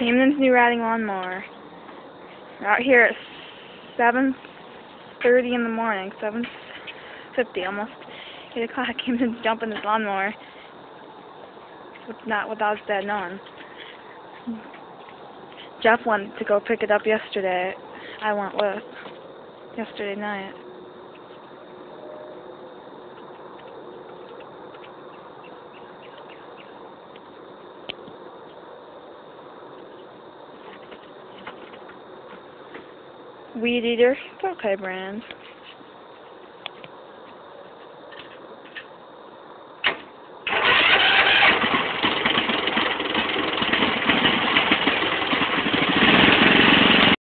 Camden's new riding lawnmower. We're out here at 7:30 in the morning, 7:50, almost 8 o'clock. Camden's jumping his lawnmower. Not without his dad knowing. Jeff went to go pick it up yesterday. I went with yesterday night. Weed eater. It's okay, Brandon.